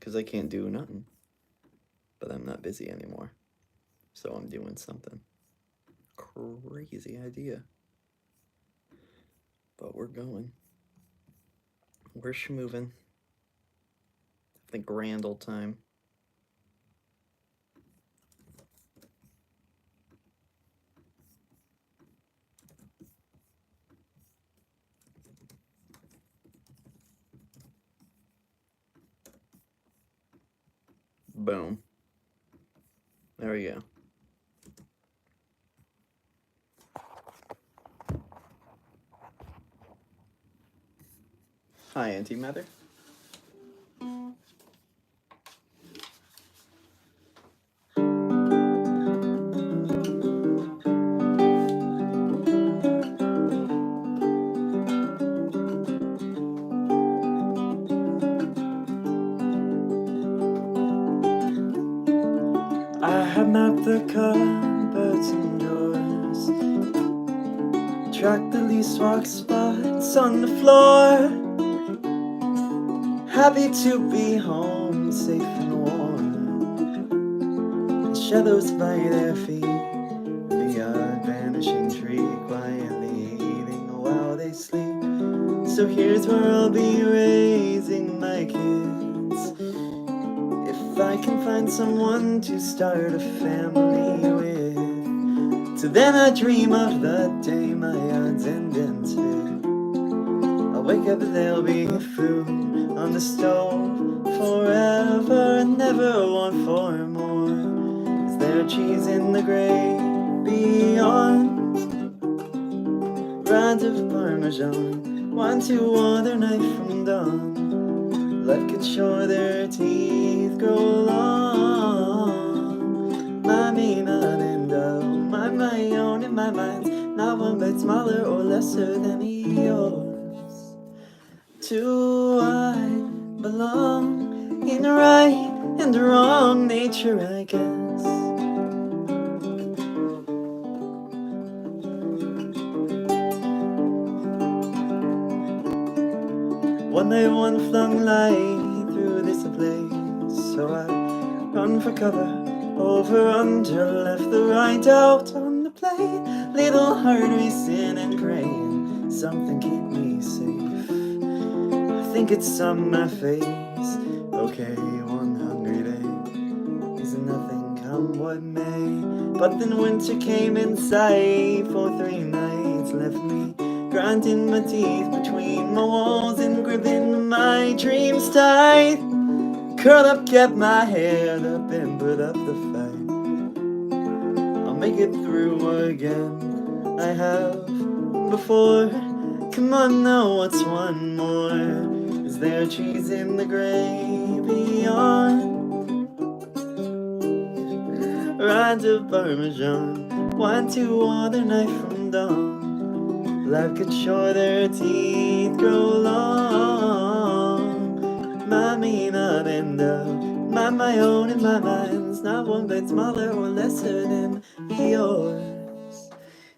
because I can't do nothing. But I'm not busy anymore. So I'm doing something. Crazy idea. But we're going. We're schmoving. The grand old time. Boom. There we go. Hi, Antimatter. I have mapped the cupboards indoors, tracked the least walk spots on the floor. Happy to be home, safe and warm. Shadows by their feet, the odd vanishing tree quietly eating while they sleep. So here's where I'll be raising my kids, if I can find someone to start a family with. So then I dream of the day my odds end in spit. I'll wake up and there'll be food on the stove forever and never want for more. Is there cheese in the grave beyond? Rods of Parmesan, 1, 2 other knife from dawn. Life could show their teeth grow long. My own in my mind, not one bit smaller or lesser than yours. Do I belong in the right and the wrong nature, I guess? One day one flung light through this place, so I run for cover, over, under, left, the right, out on the plate. Little heart racing and praying, something keep me safe. I think it's on my face. Okay, one hungry day is nothing, come what may. But then winter came in sight for 3 nights, left me grinding my teeth between my walls and gripping my dreams tight. Curled up, kept my head up and put up the fight. I'll make it through again, I have before. Come on now, what's one more? Is there cheese in the grave beyond? Rods of Parmesan, 1, 2 other knife from dawn. Life could show their teeth grow long. Me not end up, my own in my mind's not one bit smaller or lesser than yours.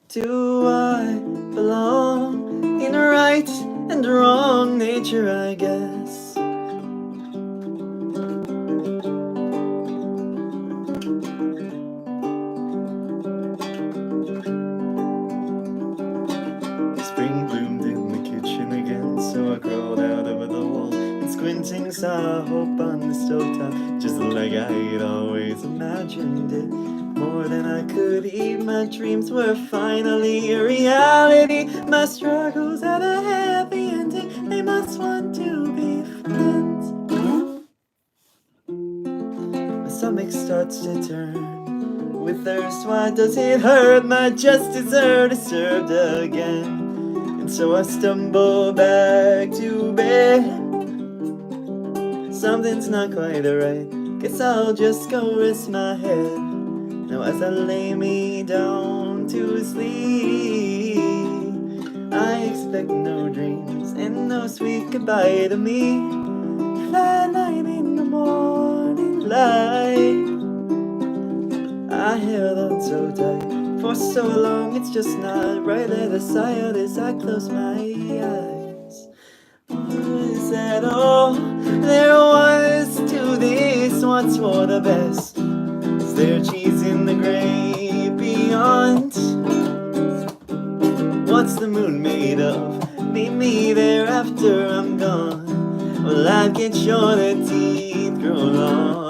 Do I belong in right and wrong nature, I guess? Spring bloomed in the kitchen again, so I crawled out over the wall and squinting saw hope on the stovetop, just like I'd always imagined it. More than I could eat, my dreams were finally a reality. My struggles had a happy ending, they must want to be friends. My stomach starts to turn with thirst, why does it hurt? My just dessert is served again. So I stumble back to bed. Something's not quite right, guess I'll just go rest my head. Now as I lay me down to sleep, I expect no dreams and no sweet goodbye to me. Flatline in the morning light, I held on so tight for so long, it's just not right. Let a sigh out as I close my eyes. Is that all there was to this what's for the best. Is there cheese in the grave beyond? What's the moon made of? Meet me there after I'm gone. Well, I'd get sure the teeth grow long.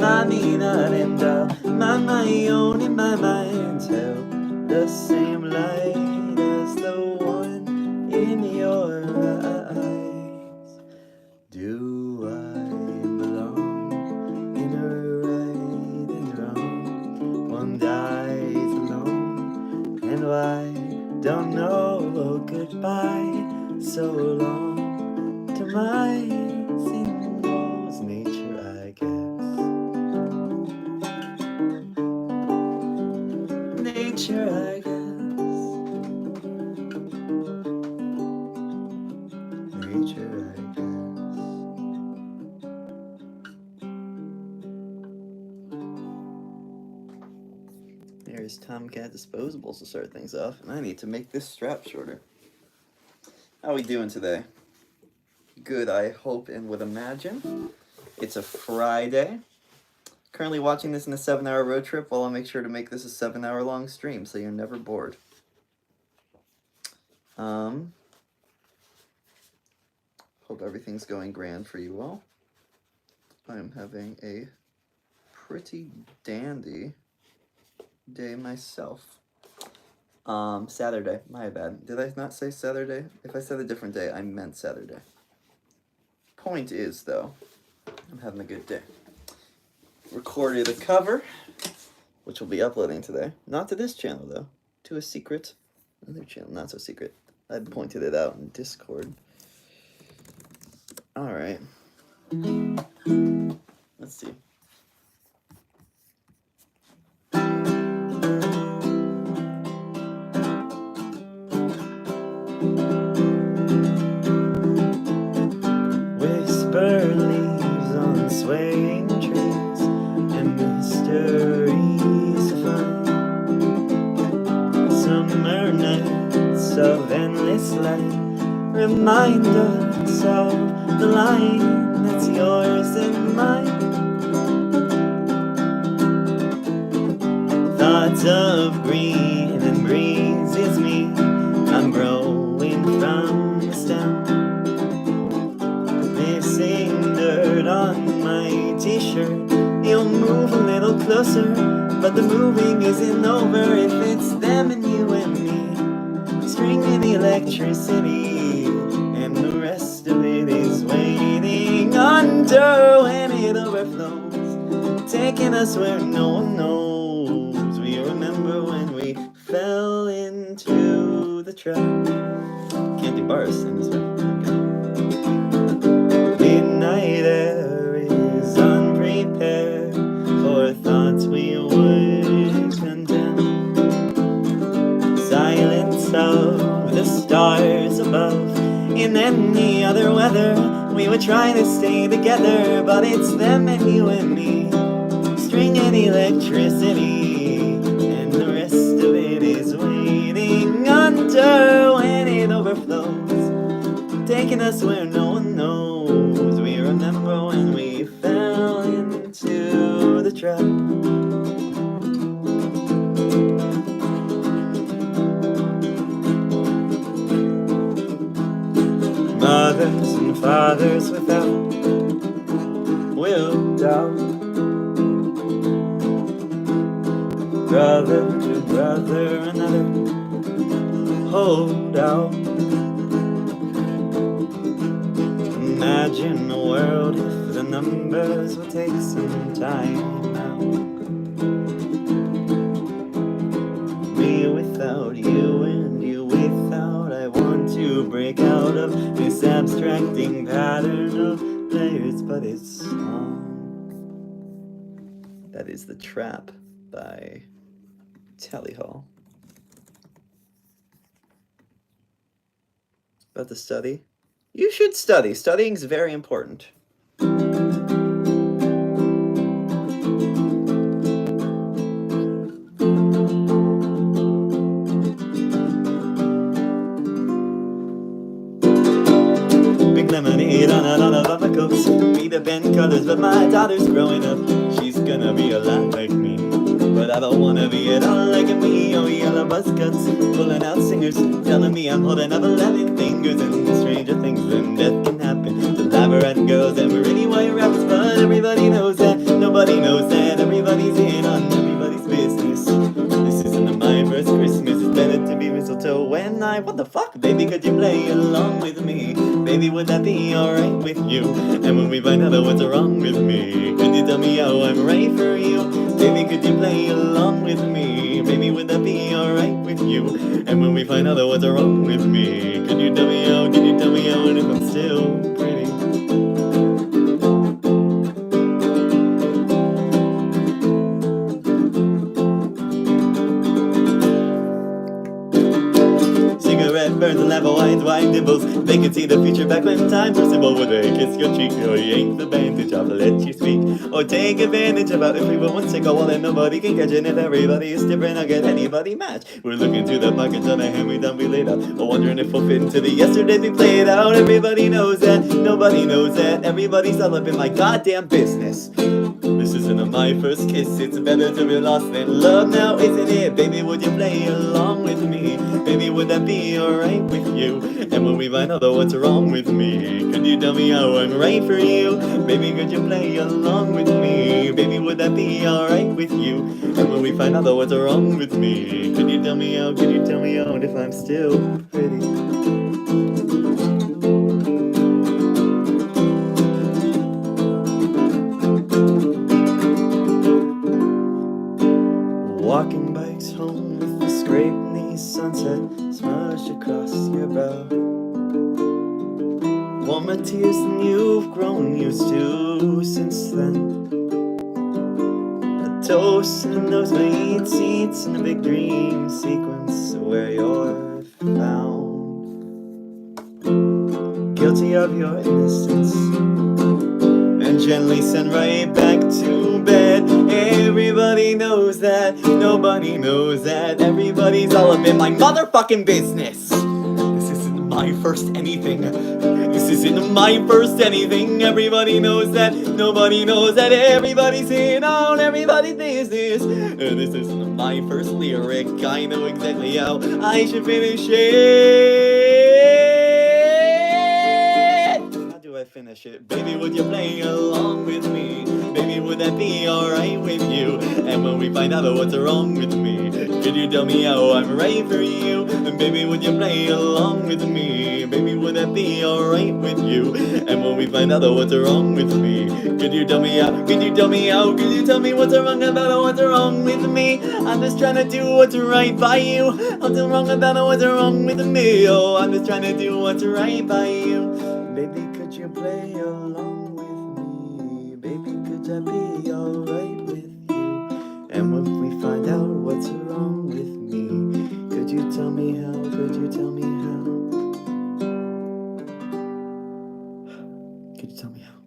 I mean, I'd end up my own in my mind, held the same light as the one in your eyes. Do I belong in a right and wrong? One dies alone, and why don't know. Goodbye, so long to my singles nature, I guess. Nature, I guess. Nature, I guess. There's Tomcat Disposables to start things off, and I need to make this strap shorter. How we doing today? Good, I hope and would imagine. It's a Friday. Currently watching this in a 7-hour road trip, while I'll make sure to make this a 7-hour long stream, so you're never bored. Hope everything's going grand for you all. I am having a pretty dandy day myself. Saturday, my bad. Did I not say Saturday? If I said a different day, I meant Saturday. Point is, though, I'm having a good day. Recorded a cover, which we'll be uploading today. Not to this channel, though. To a secret, another channel, not so secret. I pointed it out in Discord. Alright. Let's see. Whisper leaves on swaying trees and mysteries to find. Summer nights of endless light remind us of the line that's yours and mine. Thoughts of green and breezes me. I'm growing from the stem. Missing dirt on my t-shirt. You'll move a little closer, but the moving isn't over if it's them and you and me. Stringing electricity, and the rest of it is waiting under when it overflows, taking us where no one knows. We remember when we fell into the trap. Can't do bars in this way. Midnight air is unprepared for thoughts we would condemn. Silence of the stars above. In any other weather, we would try to stay together, but it's them and you and me. Stringing electricity, and the rest of it is waiting under when it overflows, taking us where no one knows. We remember when we fell into the trap. Mothers and fathers without will doubt. Brother to brother, another hold out. Imagine a world if the numbers would take some time out. Me without you and you without. I want to break out of this abstracting pattern of layers, but it's That is The Trap by Tally Hall. About to study? You should study. Studying is very important. big lemonade on a lot of other coats. We the bend colors, but my daughter's growing up. She's gonna be a lot like me, but I don't wanna be at all like me. Oh, yellow buzz cuts, pulling out singers, telling me I'm holding up 11 fingers, and stranger things than death can happen. The labyrinth girls and pretty white rabbits, but everybody knows that, nobody knows that. Everybody's in on everybody's business. This isn't my first Christmas, it's better to be mistletoe when what the fuck? Baby, could you play along with me? Baby, would that be alright with you? And when we find out what's wrong with me, could you tell me how I'm right for you? Baby, could you play along with me? Baby, would that be alright with you? And when we find out what's wrong with me, could you tell me how, could you tell me how, and if I'm still pretty? Burns and lava wines, wine dimples. They can see the future back when times were simple. Would they kiss your cheek or yank the bandage off, let you speak, or take advantage of how everyone's sick? Oh, well, then nobody can catch it. If everybody is different, I'll get anybody match. We're looking through the pockets on a hand we done, we laid out, wondering if we'll fit into the yesterdays we played out. Everybody knows that, nobody knows that. Everybody's all up in my goddamn business. This isn't my first kiss, it's better to be lost than love now, isn't it? Baby, would you play along with me? Baby, would that be alright with you? And when we find out what's wrong with me, could you tell me how I'm right for you? Baby, could you play along with me? Baby, would that be alright with you? And when we find out what's wrong with me, could you tell me how, could you tell me how, and if I'm still pretty? Walking bikes home with the scraped knee sunset smudged across your brow. Warmer tears than you've grown used to since then. A toast and those sweet seats in a big dream sequence where you're found. Guilty of your innocence and gently sent right back to bed. Everybody knows that, nobody knows that. Everybody's all up in my motherfucking business. This isn't my first anything. This isn't my first anything. Everybody knows that, nobody knows that. Everybody's in on everybody's business. This isn't my first lyric. I know exactly how I should finish it. How do I finish it? Baby, would you play along with me? Baby, would that be alright with you? And when we find out what's wrong with me, could you tell me how I'm right for you? And baby, would you play along with me? Baby, would that be alright with you? And when we find out what's wrong with me, could you tell me how? Could you tell me how? Could you tell me what's wrong about what's wrong with me? I'm just trying to do what's right by you. What's wrong about what's wrong with me? Oh, I'm just trying to do what's right by you. Baby, could you play along with me? Baby, could that be alright with you? And when we find out what's wrong with me, could you tell me how? Could you tell me how? Could you tell me how?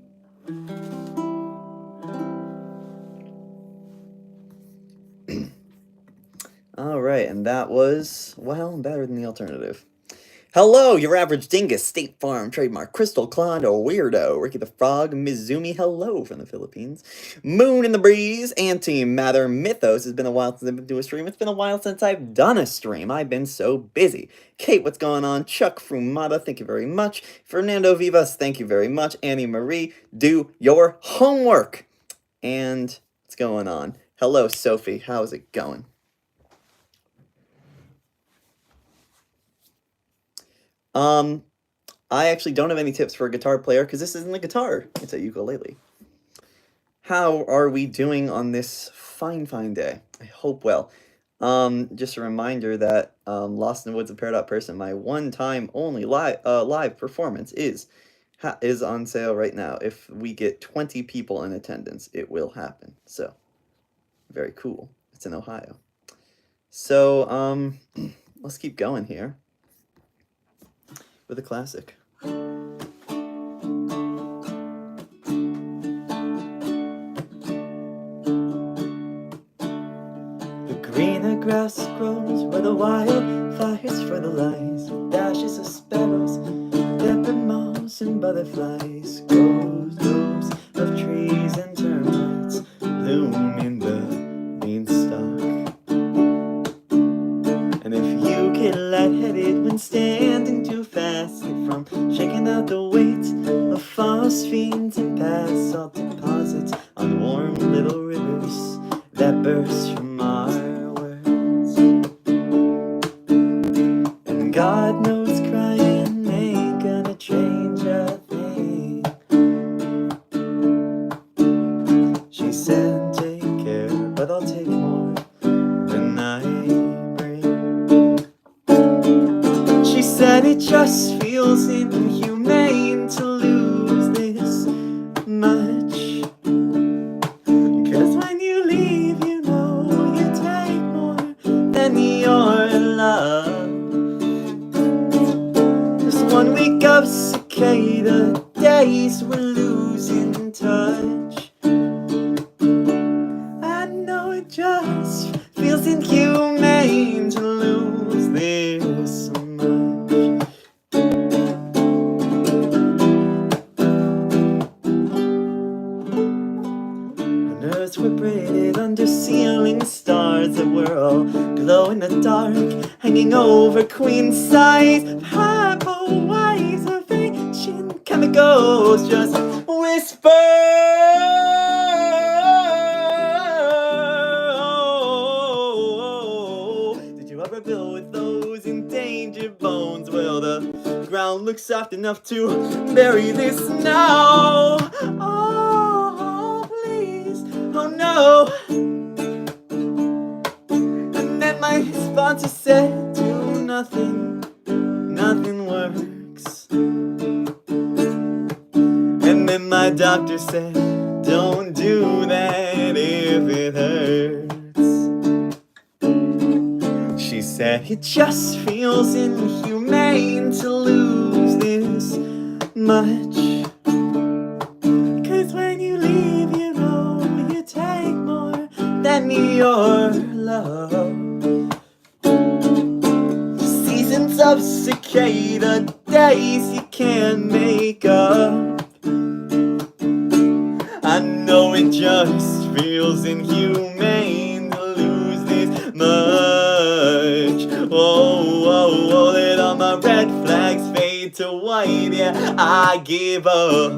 Alright, and that was, well, better than the alternative. Hello, your average dingus, State Farm, trademark, Crystal Clawed, Weirdo, Ricky the Frog, Mizumi, hello from the Philippines, Moon in the Breeze, Antimatter, Mythos, it's been a while since I've been doing a stream, it's been a while since I've done a stream, I've been so busy. Kate, what's going on? Chuck Frumata, thank you very much. Fernando Vivas, thank you very much. Annie Marie, do your homework. And what's going on? Hello, Sophie, how's it going? I actually don't have any tips for a guitar player because this isn't a guitar, it's a ukulele. How are we doing on this fine day? I hope well. Just a reminder that Lost in the Woods of Peridot Person, my one-time only live performance is on sale right now. If we get 20 people in attendance, it will happen. So, very cool. It's in Ohio. So, let's keep going here with a classic. The greener grass grows where the wildfires for the lies, dashes of sparrows, pepper moths and butterflies, goes paint and pass salt deposits on warm little rivers that burst from our words. And God knows crying ain't gonna change a thing. She said, take care, but I'll take more than I bring. She said it just feels inhumane to lose this much. 'Cause when you leave, you know you take more than your love. Just 1 week of cicada days, we're losing touch. I know it just feels inhumane to lose this much. Our nerves were braided under ceiling stars that were all glow in the dark, hanging over queen size highways of ancient chemicals, just whisper. Did you ever build with those endangered bones? Well, the ground looks soft enough to bury this now. Oh, please, oh no. And then my sponsor said, do nothing, nothing works. And then my doctor said, don't do that if it hurts. She said, it just feels inhumane to lose this much. 'Cause when you leave, you know you take more than your love. Seasons of cicada days you can't make up. I know it just feels inhumane to lose this much. Oh, oh, oh, let all my red flags fade to white. Yeah, I give up.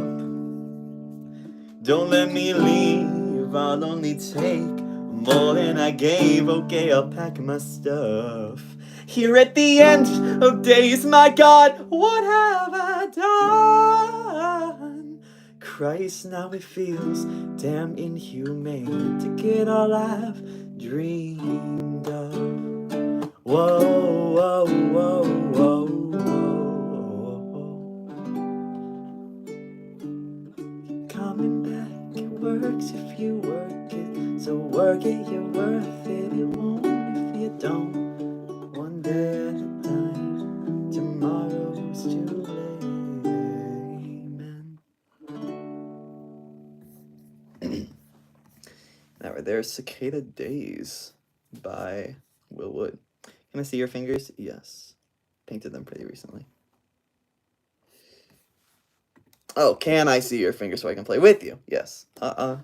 Don't let me leave, I'll only take more than I gave. Okay, I'll pack my stuff. Here at the end of days, my God, what have I done? Christ, now it feels damn inhumane to get all I've dreamed of. Whoa, whoa, whoa, whoa, whoa. Coming back, it works if you work it. So work it, you're worth it. It won't if you don't. One day at a time, tomorrow's too late. Amen. Now we're there, Cicada Days by Will Wood. Can I see your fingers? Yes. Painted them pretty recently. Oh, can I see your fingers so I can play with you? Yes. I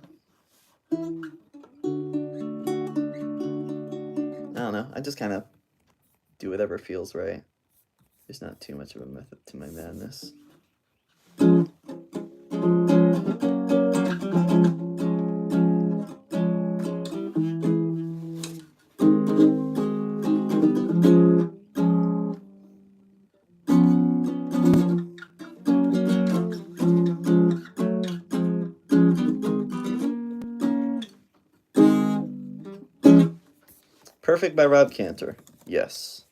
don't know. I just kind of do whatever feels right. There's not too much of a method to my madness. Perfect by Rob Cantor. Yes.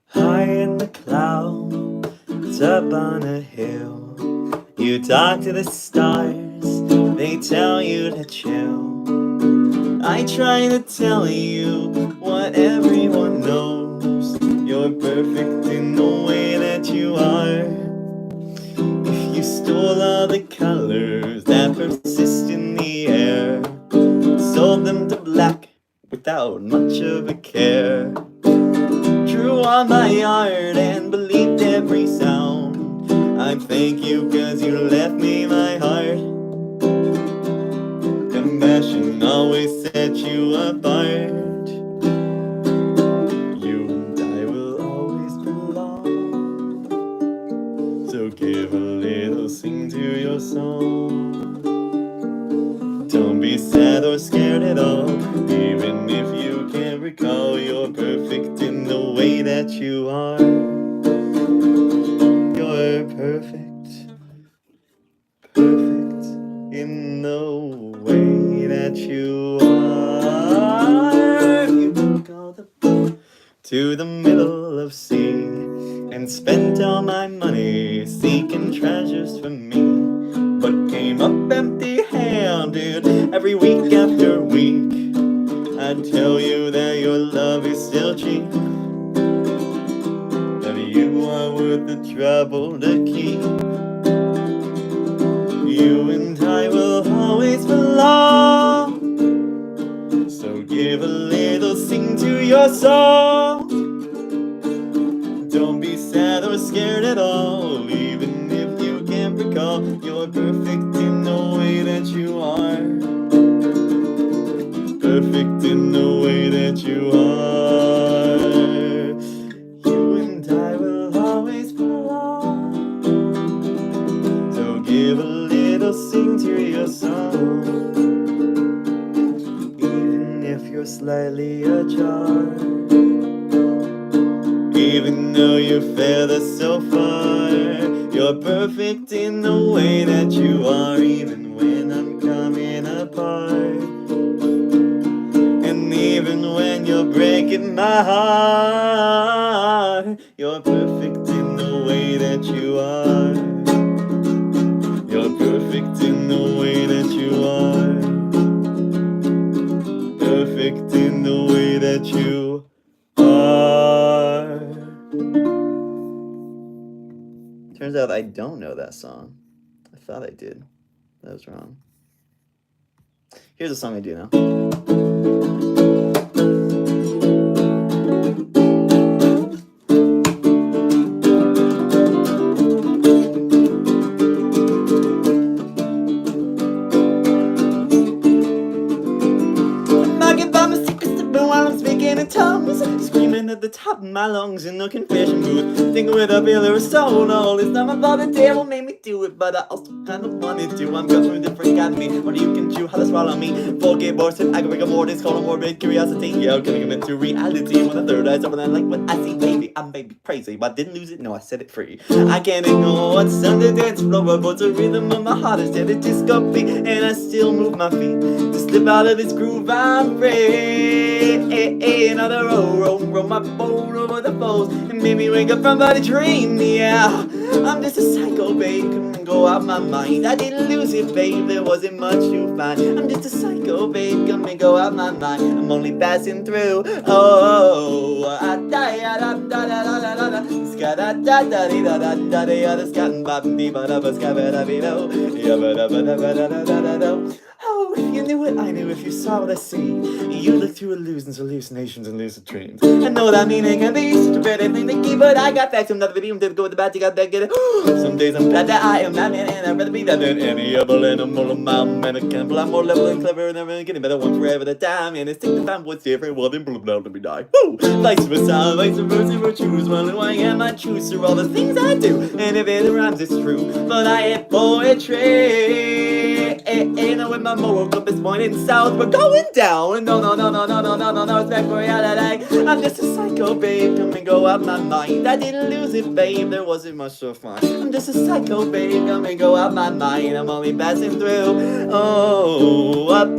High in the clouds, up on a hill, you talk to the stars, they tell you to chill. I try to tell you what everyone knows, you're perfect in the way that you are. If you stole all the colors that persist in the air, sold them to black without much of a care. Drew on my art and believed every sound. I thank you 'cause you left me my heart. Compassion always set you apart. You and I will always belong. So give a little sing to your song. Don't be sad or scared at all. Even if you can't recall, you're perfect in the way that you are. You're perfect, perfect in the way that you are. You took all the boat to the middle of sea and spent all my money seeking treasures for me, but came up empty-handed every week after week. I'd tell you that your love is still cheap, that you are worth the trouble to keep. You and I will always belong. So give a little sing to your song. Don't be sad or scared at all, even if you can't recall. You're perfect in the way that you are. Perfect in the way that you are. You and I will always belong. So give a little sing to your song. Even if you're slightly ajar, even though you failed us so far, you're perfect in the way that you are, even when I'm coming apart. And even when you're breaking my heart, you're perfect in the way that you are. You're perfect in the way that you are. Perfect in the way that you are. Turns out I don't know that song. I thought I did. That was wrong. Here's a song I do know. While I'm speaking in tongues, screaming at the top of my lungs in the confession booth, thinking with a pillar of stone. All this time I thought the devil made me do it, but I also kind of wanted to. I'm got through different kind of me, what you can chew, how to swallow me. Forget bullshit, aggravate mortis, call a morbid curiosity. Yeah, I'm coming into reality when the third eye's open and like what I see, baby. I may be crazy, but I didn't lose it, no, I set it free. I can't ignore what's on the dance floor, but the rhythm of my heart is dead, it just got beat, and I still move my feet to slip out of this groove. I'm free. Another roll my boat over the falls and made me wake up from the dream. Yeah, I'm just a psycho, babe, come and go out my mind. I didn't lose it, babe, there wasn't much to find. I'm just a psycho, babe, come and go out my mind. I'm only passing through. Oh, I die, da da da da da da, ska da da da da da da da da, ska ba dee ba da ba ska ba da be do, ya ba da ba da ba da da da da. Oh, if you knew what I knew, if you saw what I see, you look through illusions, hallucinations, and lucid dreams. I know that meaning can be such a better thing to keep, but I got facts. I'm not the video, did go with the bad, you got that, get it. Some days I'm glad that I am not man, and I'd rather be that than any other animal. I'm and a cannibal. I'm more level and clever, and I'm getting better one forever at a time. And it's take the time what's different, well then blah blah let me die. Woo! Vice versa, choose one who I am. I choose through all the things I do, and if it rhymes, it's true. But I hate poetry. And with my moral compass pointing south, we're going down. No, it's back for reality. I'm just a psycho, babe, come and go out my mind. I didn't lose it, babe, there wasn't much to find. I'm just a psycho, babe, come and go out my mind. I'm only passing through. Oh, I'm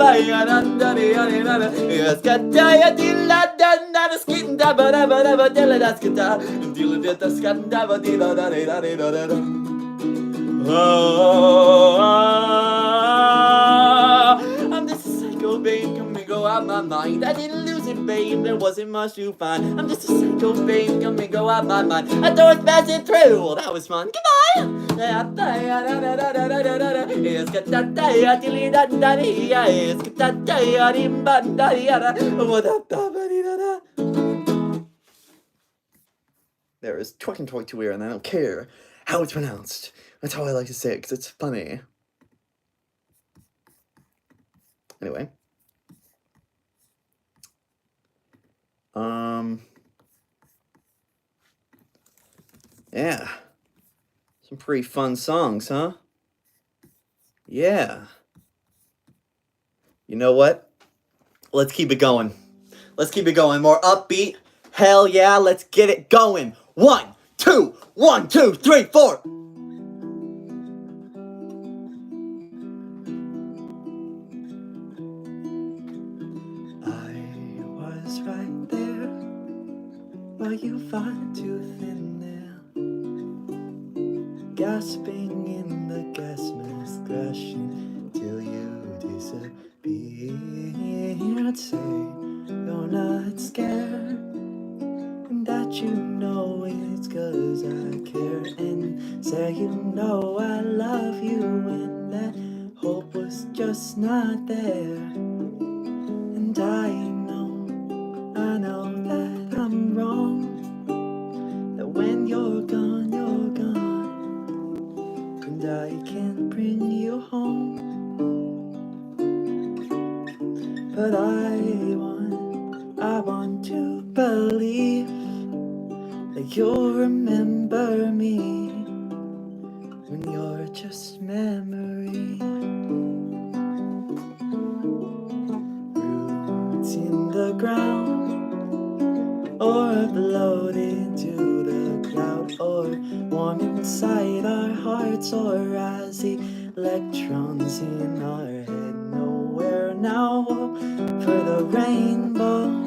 just a psycho, babe, come and go out my mind. I didn't lose it, babe, there wasn't much to find. I'm just a psycho, babe, come and go out my mind. I thought it's passing through. Well, that was fun. Goodbye. There is Twerking Toy to Weir, and I don't care how it's pronounced. That's how I like to say it, because it's funny. Anyway. Yeah. Some pretty fun songs, huh? Yeah. You know what? Let's keep it going. Let's keep it going. More upbeat. Hell yeah, let's get it going. 1, 2, 1, 2, 3, 4. I was right there while you fought tooth and nail, gasping in the gas mask, crashing till you disappeared. Say you're not scared, and that you know it's 'cause I care, and say you know I love you, and that hope was just not there. And I know that I'm wrong, that when you're gone, and I can't bring you home. But I want to believe that you'll remember me when you're just memory. Roots in the ground, or uploaded into the cloud, or warm inside our hearts, or as electrons in our head. Nowhere now for the rainbow.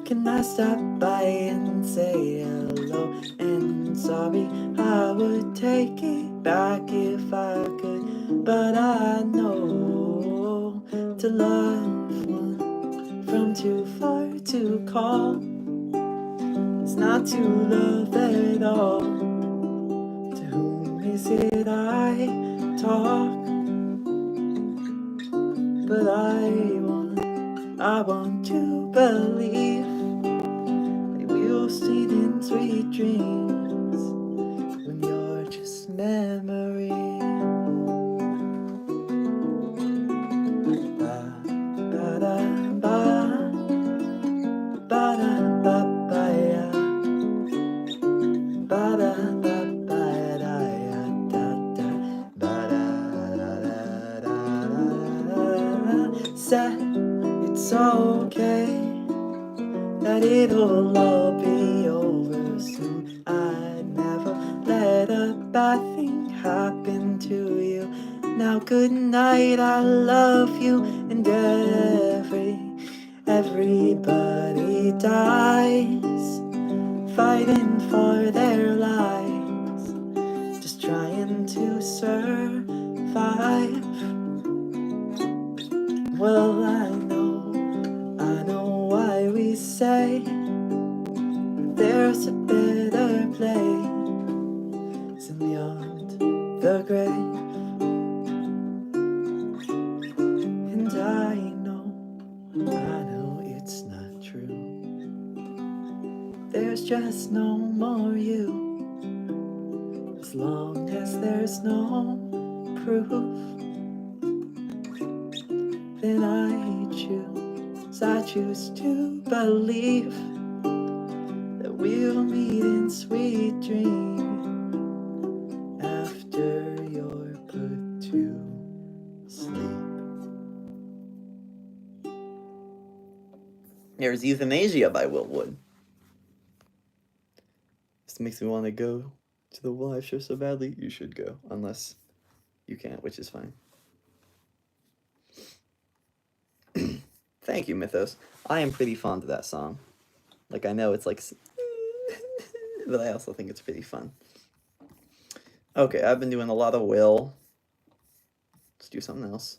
Can I stop by and say hello and sorry? I would take it back if I could, but I know to love one from too far to call, it's not to love at all. To whom is it I talk? But I want to believe that we'll see in sweet dreams when you're just memory. Ba ba da ba, ba da ba ba ya, ba da ba ba da ya da da, ba da da da da da. Say it's okay, that it'll all be over soon. I'd never let a bad thing happen to you. Now good night, I love you, and everybody dies, fighting for their lives, just trying to survive. Well, I know why we say there's a better place beyond the grave. And I know it's not true. There's just no more you, as long as there's no proof. Then I choose to believe that we'll meet in sweet dreams after you're put to sleep. There's Euthanasia by Will Wood. This makes me want to go to the live show so badly. You should go, unless you can't, which is fine. Thank you, Mythos. I am pretty fond of that song. Like, I know it's like... but I also think it's pretty fun. Okay, I've been doing a lot of Will. Let's do something else.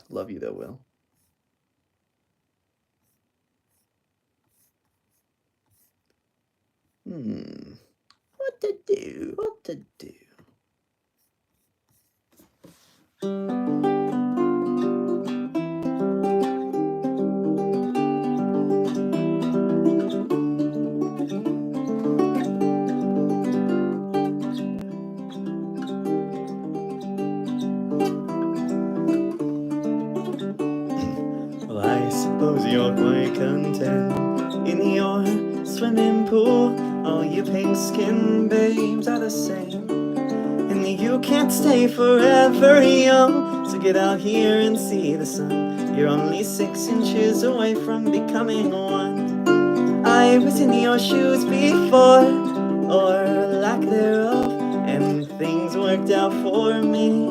Love you though, Will. What What to do? What to do? Well, I suppose you're quite content in your swimming pool. All you pink-skinned babes are the same, and you can't stay forever young. So get out here and see the sun. You're only 6 inches away from becoming one. I was in your shoes before, or lack thereof, and things worked out for me.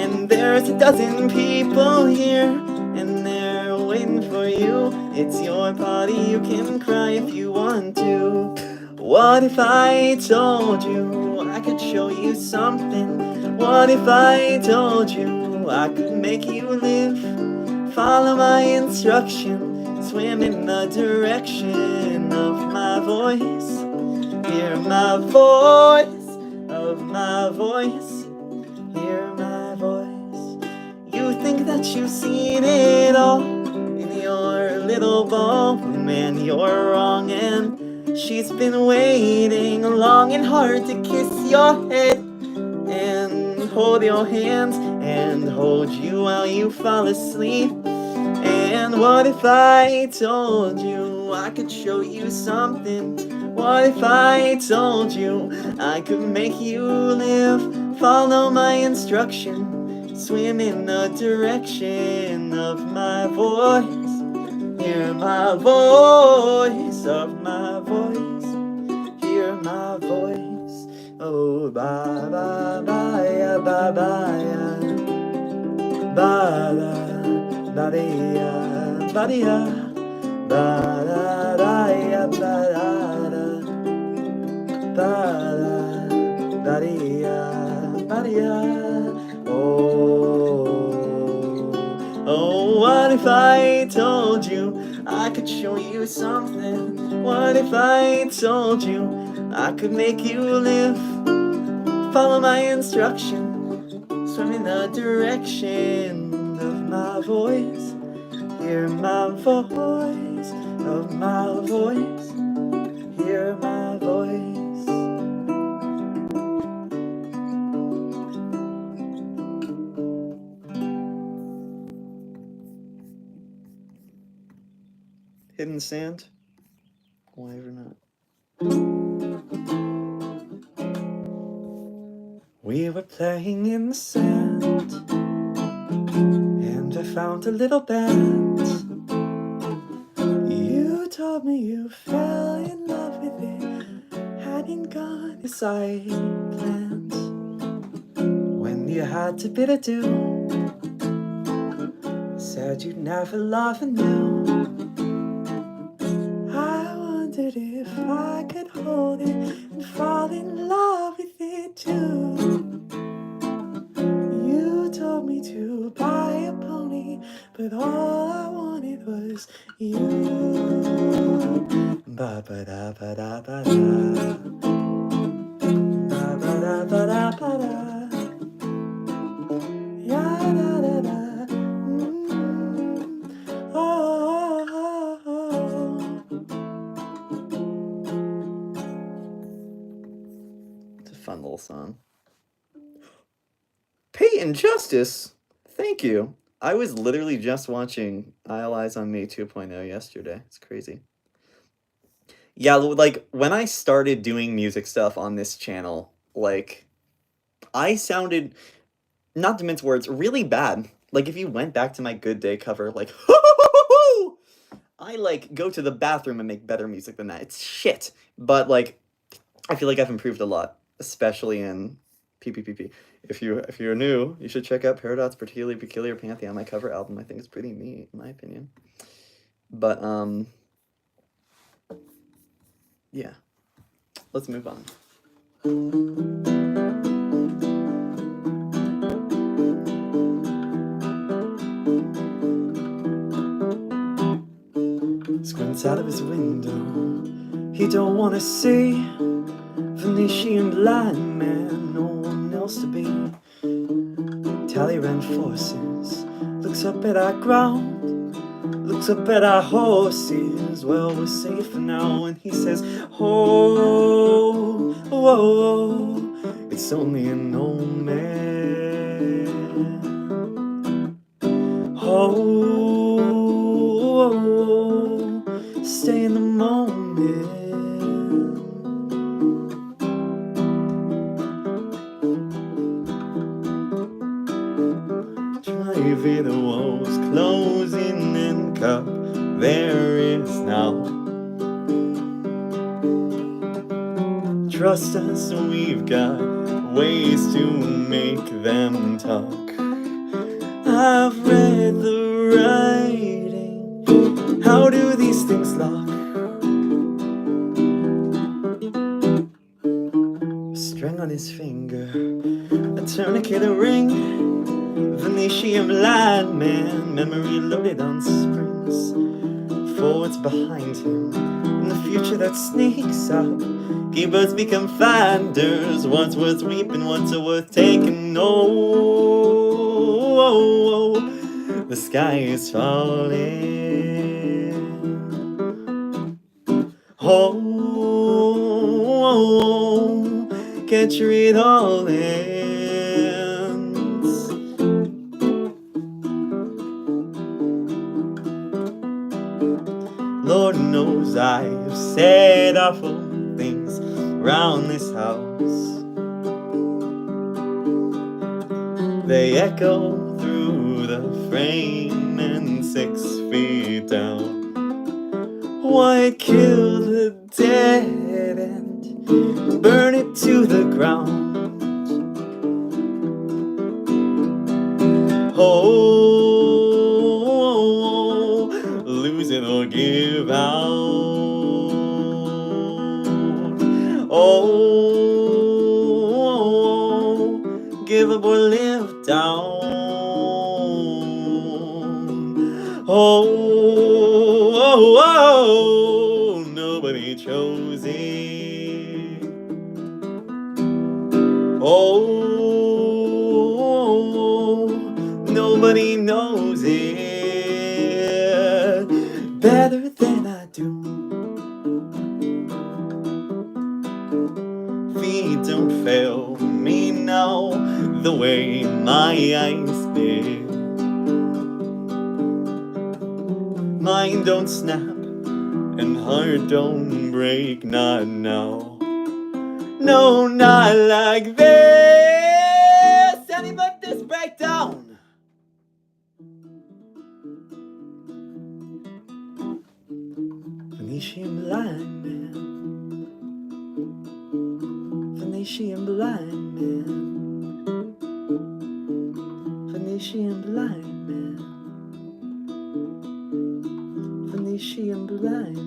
And there's a dozen people here, and they're waiting for you. It's your party, you can cry if you want to. What if I told you I could show you something? What if I told you I could make you live? Follow my instruction, swim in the direction of my voice. Hear my voice, of my voice. Hear my voice. You think that you've seen it all in your little ballroom, and you're wrong. And she's been waiting long and hard to kiss your head and hold your hands and hold you while you fall asleep. And what if I told you I could show you something? What if I told you I could make you live? Follow my instruction, swim in the direction of my voice. Hear my voice, of my voice. Hear my voice. Oh, bye, bye, bye, ya, bye, bye, ya. Ba da ba dee ya, ba dee ya. Ba da da ya, ba da da. Ba da ba dee ya, ba dee ya. Oh, what if I told you I could show you something? What if I told you I could make you live? Follow my instruction, swim in the direction of my voice. Hear my voice, of my voice. Hear my voice. Hidden Sand? Why ever not? We were playing in the sand, and I found a little band. You told me you fell in love with it, hadn't gone as I planned. When you had to bid adieu, said you'd never love anew. I wondered if I could hold it and fall in love with it too. You told me to buy a pony, but all I wanted was you. Ba ba da ba da ba da. Ba ba da ba da ba da. Ya da da da. Oh, oh, oh. It's a fun little song. Peyton Justice, thank you. I was literally just watching All Eyes on Me 2.0 yesterday. It's crazy. Yeah, like, when I started doing music stuff on this channel, like, I sounded, not to mince words, really bad. Like, if you went back to my Good Day cover, like, I, like, go to the bathroom and make better music than that. It's shit. But, like, I feel like I've improved a lot, especially in PPPP. If you're new, you should check out Paradox Peculiar Pantheon. My cover album, I think, is pretty neat, in my opinion. But, yeah. Let's move on. Squints out of his window. He don't want to see Venetian blind man, no one else to be. Talleyrand forces, looks up at our ground, looks up at our horses. Well, we're safe for now, and he says, oh, oh, oh, it's only an old man. Oh, oh, oh, stay in the moment. Driving the walls closing in cup, there is now. Trust us, we've got ways to make them talk. I've read the writing. How do these things lock? A string on his finger, a tourniquet, a ring. Venetian blind man, memory loaded on springs. Forwards behind him, in the future that sneaks up. Keepers become finders, what's worth reaping, what's worth taking. Oh, the sky is falling. Oh, can't you read all ends? Lord knows I've said awful things round this house. They echo through the frame and 6 feet down. Why kill the dead and burn it to the ground? Oh, lose it or give out. Oh, give up or live down. Oh, nobody chose it. Oh, nobody knows it better than I do. Feet don't fail me now the way my eyes did. Mind don't snap and heart don't break, not now. No, not like this. Any but this breakdown. Venetian blind man. Venetian blind man. Venetian blind man. Venetian blind man.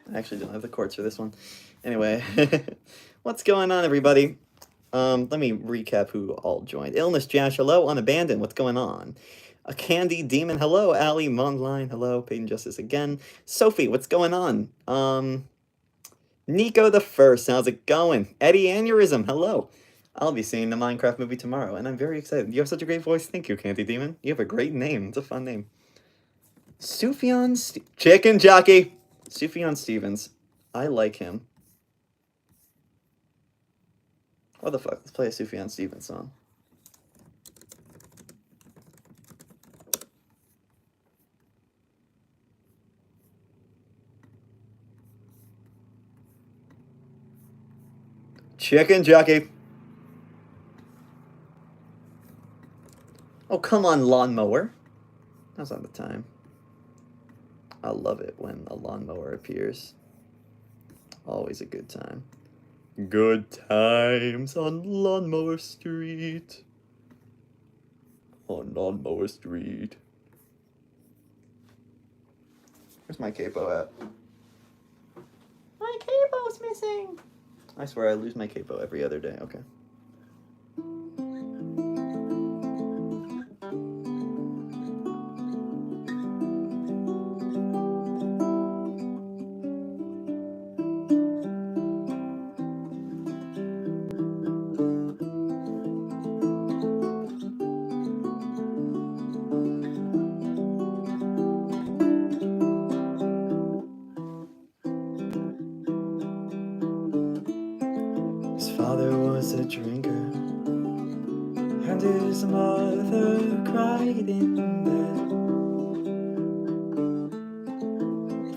I actually don't have the chords for this one. Anyway, what's going on, everybody? Let me recap who all joined. Illness Jash, hello. Unabandoned, what's going on? A Candy Demon, hello. Ali Mondline, hello. Peyton Justice again. Sophie, what's going on? Nico the First, how's it going? Eddie Aneurysm, hello. I'll be seeing the Minecraft movie tomorrow, and I'm very excited. You have such a great voice. Thank you, Candy Demon. You have a great name. It's a fun name. Sufjan Chicken Jockey. Sufjan Stevens. I like him. What the fuck? Let's play a Sufjan Stevens song. Chicken Jockey. Oh, come on, lawnmower. Now's not the time. I love it when a lawnmower appears. Always a good time. Good times on Lawnmower Street. On Lawnmower Street. Where's my capo at? My capo's missing. I swear I lose my capo every other day. Okay. His father was a drinker, and his mother cried in bed,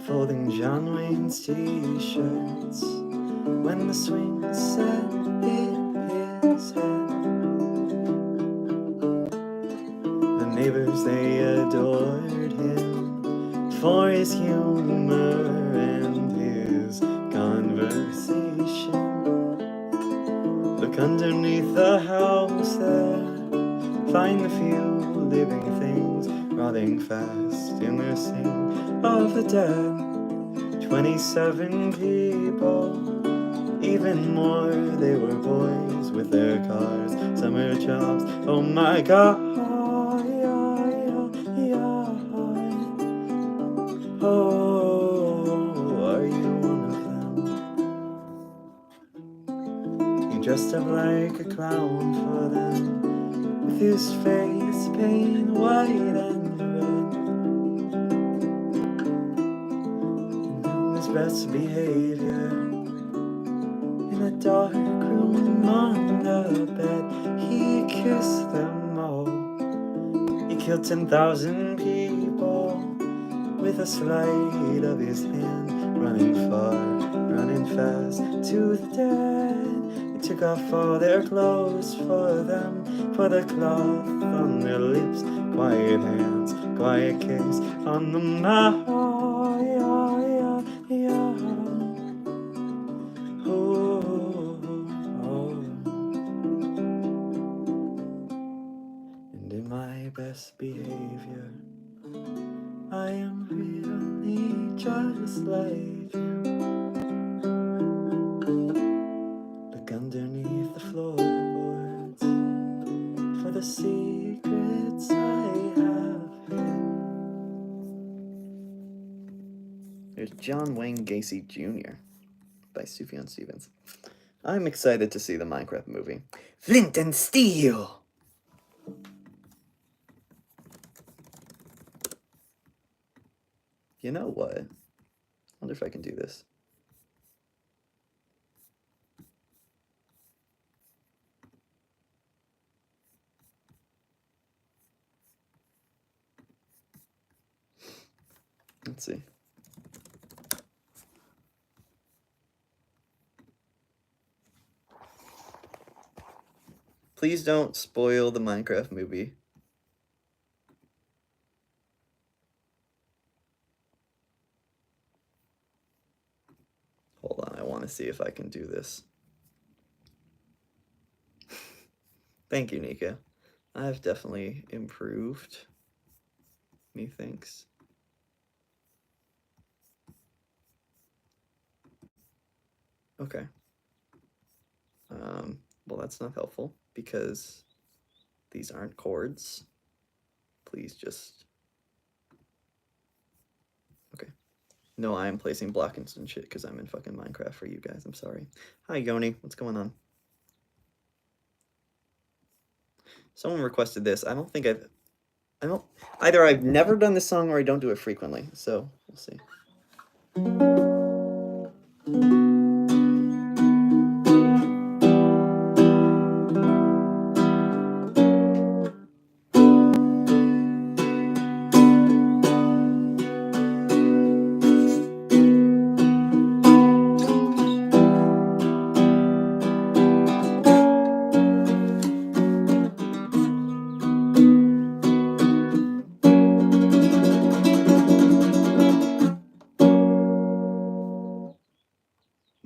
folding John Wayne's t-shirts when the swing set hit his head. The neighbors, they adored him for his humor and his conversation. Look underneath the house there, find the few living things rotting fast in their sing of the dead. 27 people, even more, they were boys with their cars, summer jobs. Oh my God, oh, are you one of them? He dressed up like a clown for them, with his face painted white and red, and in his best behavior, in a dark room on the bed, he kissed them all. He killed 10,000 people with a slide of his hand, running far, running fast to the dead. He took off all their clothes for them, for the cloth on their lips, quiet hands, quiet kiss on the mouth. And in my best behavior, I am really just like you. Look underneath the floorboards for the secrets I have hid. There's John Wayne Gacy Jr. by Sufjan Stevens. I'm excited to see the Minecraft movie. Flint and Steel! You know what? I wonder if I can do this. Let's see. Please don't spoil the Minecraft movie. Hold on, I want to see if I can do this. Thank you, Nika. I've definitely improved. Methinks. Okay. Well, that's not helpful because these aren't chords. Please just... Okay. No, I am placing blockings and shit because I'm in fucking Minecraft for you guys. I'm sorry. Hi, Yoni. What's going on? Someone requested this. I don't think either I've never done this song or I don't do it frequently. So, we'll see.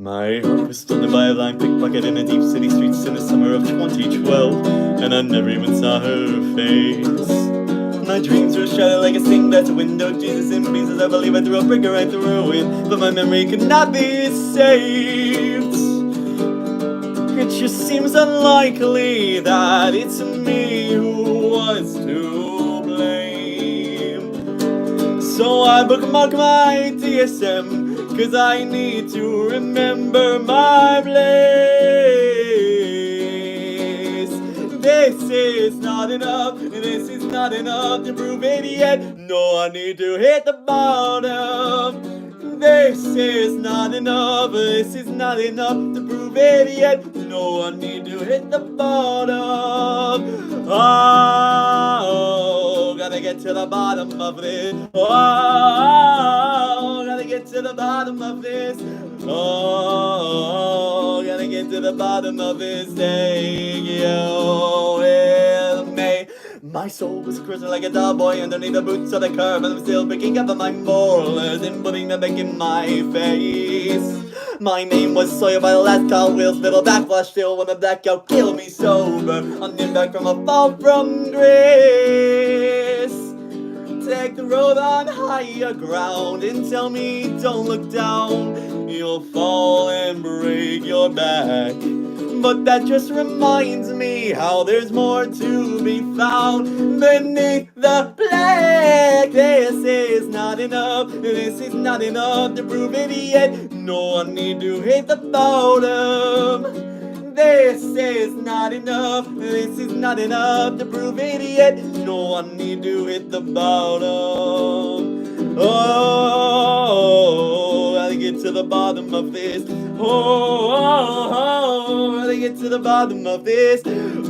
My heart was stolen by a blind pickpocket in a deep city streets in the summer of 2012, and I never even saw her face. My dreams were shattered like a stained glass window. Jesus in pieces, I believe I threw a breaker right through it, but my memory could not be saved. It just seems unlikely that it's me who was to blame. So I bookmark my DSM, 'cause I need to remember my place. This is not enough to prove it yet. No, I need to hit the bottom. This is not enough to prove it yet. No, I need to hit the bottom. Oh, gotta get to the bottom of this. Oh, gotta get to the bottom of this. Oh, gotta get to the bottom of this. Take you with me. My soul was cruising like a doll boy underneath the boots of the curb, and I'm still picking up on my molars and putting them back in my face. My name was soiled by the last car wheels, little backwash still when the blackout killed me sober. I'm getting back from a fall from grace. Take the road on higher ground and tell me don't look down. You'll fall and break your back. But that just reminds me how there's more to be found beneath the black. This is not enough to prove it yet. No, I need to hit the bottom. This is not enough to prove it yet. No, I need to hit the bottom. Oh, gotta get to the bottom of this. Oh, gotta get to the bottom of this.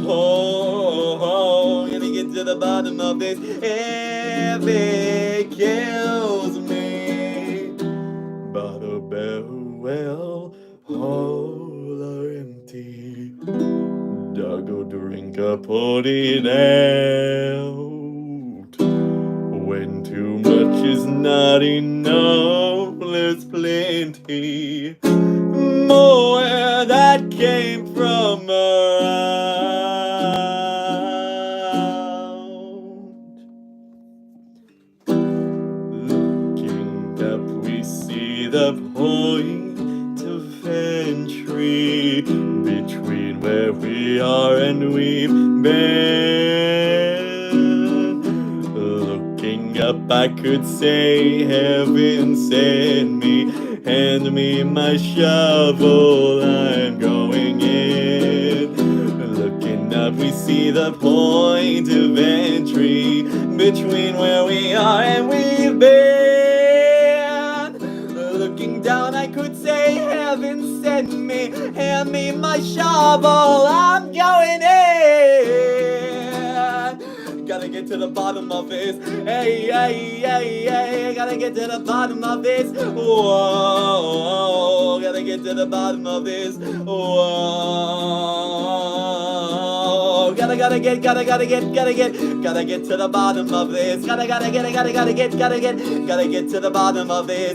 Oh, gotta get to the bottom of this. If it kills me, bottle well, all are empty. Dog go drink up, put it out. When too much is not enough, there's plenty more where that came from around. Looking up, we see the point of entry between where we are and we've been. Looking up, I could say heaven sent me. Hand me my shovel, I'm going in. Looking up, we see the point of entry between where we are and we've been. Looking down, I could say heaven sent me. Hand me my shovel, I'm going in. Gotta get to the bottom of this. Hey, hey, hey, hey. Gotta get to the bottom of this. Whoa, gotta get to the bottom of this. Whoa, gotta get to the bottom of this. Gotta get to the bottom of this.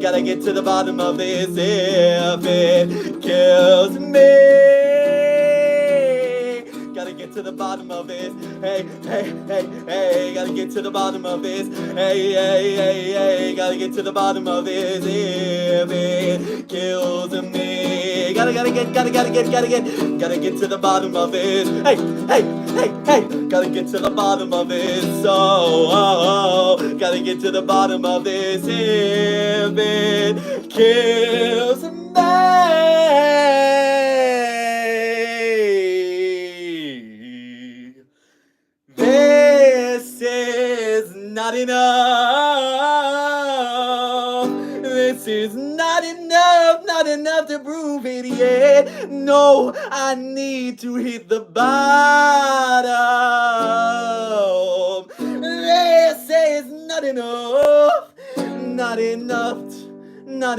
Gotta get to the bottom of this. If it kills me, gotta get to the bottom of this. Hey, hey, hey, hey, gotta get to the bottom of this. Hey, hey, hey, hey, gotta get to the bottom of this. If it kills me, gotta get to the bottom of this. Hey, hey, hey, hey, gotta get to the bottom of this. Oh, gotta get to the bottom of this. If it kills me. This is not enough. This is not enough to prove it yet. No, I need to hit the bottom. This is not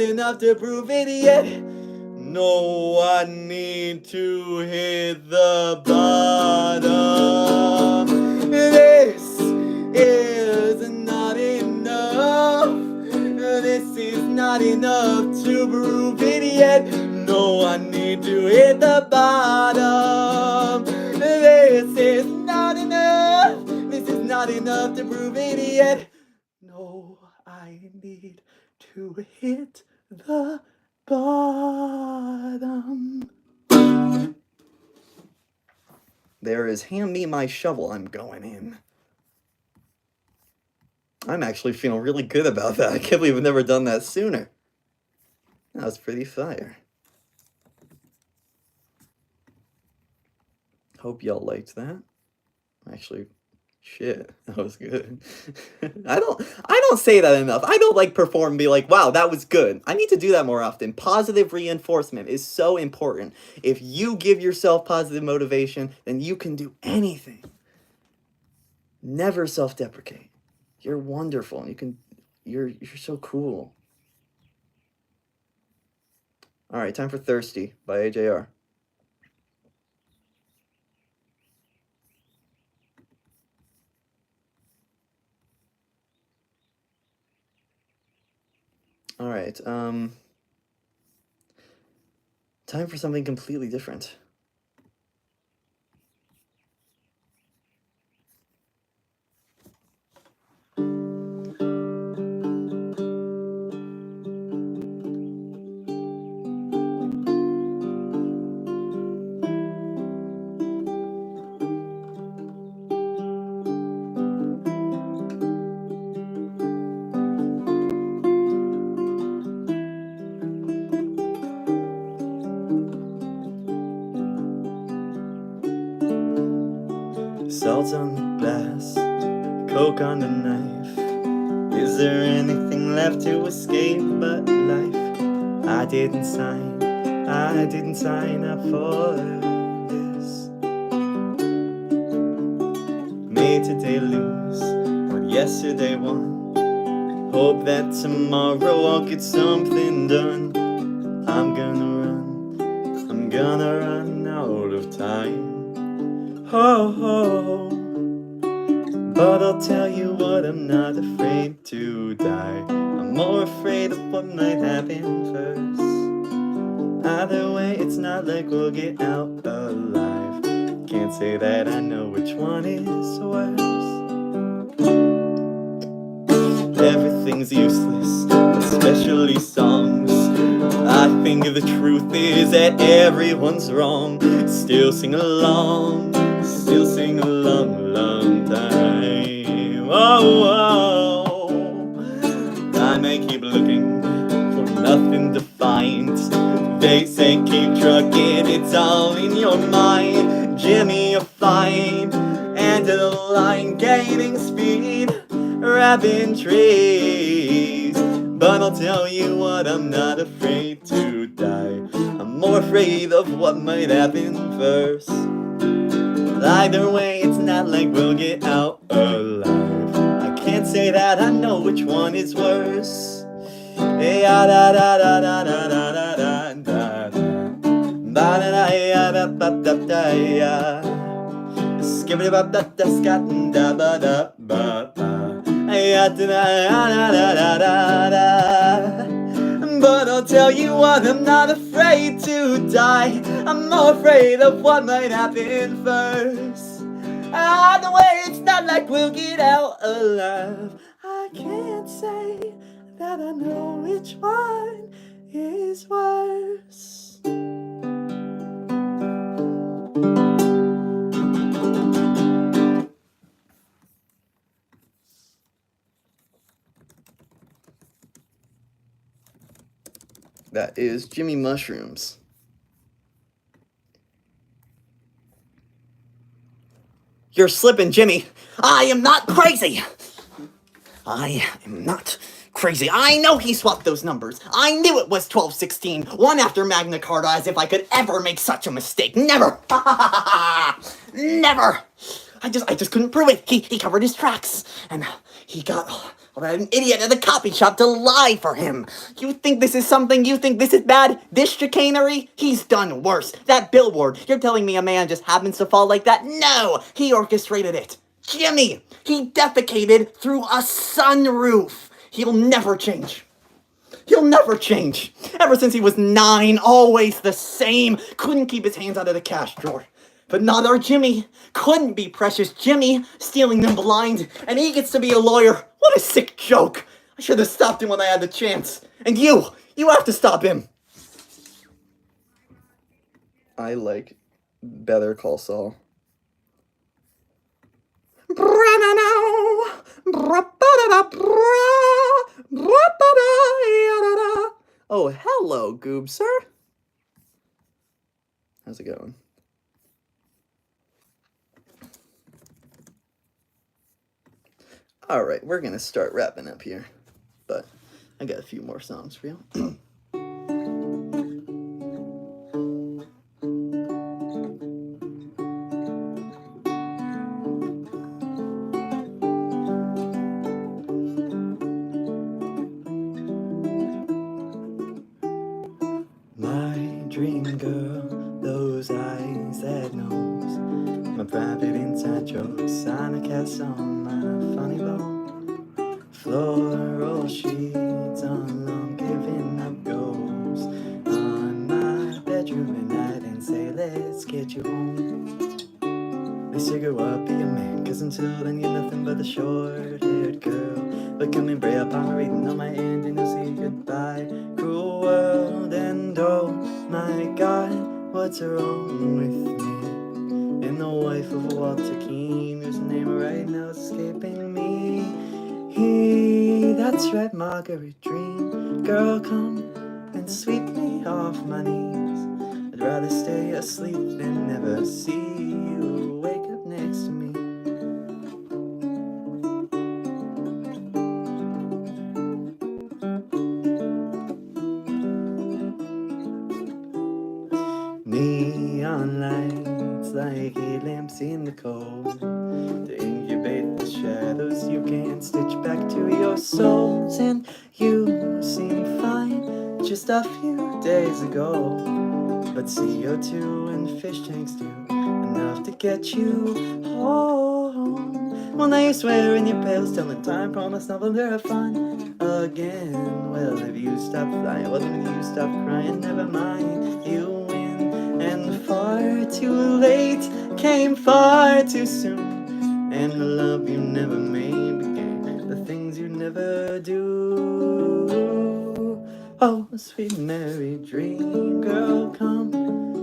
enough to prove it yet. No, I need to hit the bottom. This is not enough. This is not enough to prove it yet. No, I need to hit the bottom. This is not enough. This is not enough to prove it yet. No, I need to hit the bottom. There is hand me my shovel, I'm going in. I'm actually feeling really good about that. I can't believe I've never done that sooner. That was pretty fire. Hope y'all liked that. Actually, shit, that was good. I don't say that enough. I don't like perform and be like, wow, that was good. I need to do that more often. Positive reinforcement is so important. If you give yourself positive motivation, then you can do anything. Never self-deprecate. You're wonderful. You're so cool. All right, time for Thirsty by AJR. All right, time for something completely different. Salt on the glass, Coke on the knife. Is there anything left to escape but life? I didn't sign up for this. May today lose what yesterday won. Hope that tomorrow I'll get something done. I'm gonna run out of time. Oh, but I'll tell you what, I'm not afraid to die. I'm more afraid of what might happen first. Either way, it's not like we'll get out alive. Can't say that I know which one is worse. Everything's useless, especially songs. I think the truth is that everyone's wrong. Still sing along, still sing a long, long time. Oh, I may keep looking for nothing to find. They say keep trucking, it's all in your mind. Jimmy, you're fine, and to the line, gaining speed, wrapping trees. But I'll tell you what, I'm not afraid to die. I'm more afraid of what might happen first. Either way, it's not like we'll get out alive. I can't say that I know which one is worse. Da da da da da da da da da da da da da da da. Skip it up, da da scat da ba da ba ba. But I'll tell you what, I'm not afraid to die. I'm more afraid of what might happen first. Either way, it's not like we'll get out alive. I can't say that I know which one is worse. That is Jimmy Mushrooms. You're slipping, Jimmy. I am not crazy. I am not crazy. I know he swapped those numbers. I knew it was 1216, one after Magna Carta, as if I could ever make such a mistake. Never. Never. I just couldn't prove it. He covered his tracks, and he got an idiot at the copy shop to lie for him. You think this is something? You think this is bad? This chicanery? He's done worse. That billboard. You're telling me a man just happens to fall like that? No! He orchestrated it. Jimmy! He defecated through a sunroof. He'll never change. He'll never change. Ever since he was 9, always the same. Couldn't keep his hands out of the cash drawer. But not our Jimmy. Couldn't be precious Jimmy, stealing them blind. And he gets to be a lawyer. What a sick joke. I should have stopped him when I had the chance. And you have to stop him. I like Better Call Saul. Oh, hello, Goob, sir. How's it going? Alright, we're gonna start wrapping up here, but I got a few more songs for you. My dream girl, those eyes, that nose, my private inside jokes, on a cast on my funny bone, floral sheets on long giving up goes, on my bedroom at night and say, let's get you home. They say grow up, be a man, cause until then you're nothing but a short-haired girl. But come and pray upon reading on my hand and you'll see goodbye, cruel world. And oh my God, what's wrong with me? And the wife of Walter Keane, whose name right now is escaping me. That's right, Margaret Dream. Girl, come and sweep me off my knees. I'd rather stay asleep than never see you wake up next to me. Neon lights like lamps in the cold to incubate the shadows you can't stitch back to your souls. And you seem fine just a few days ago, but CO2 and fish tanks do enough to get you home. Well, now you're swearing your pails, telling time, promise novel they're a fun again. Well, if you stop flying, well, if you stop crying, never mind, you win. And far too late came far too soon, and the love you never made became the things you never do. Oh, sweet Mary Dream Girl, come,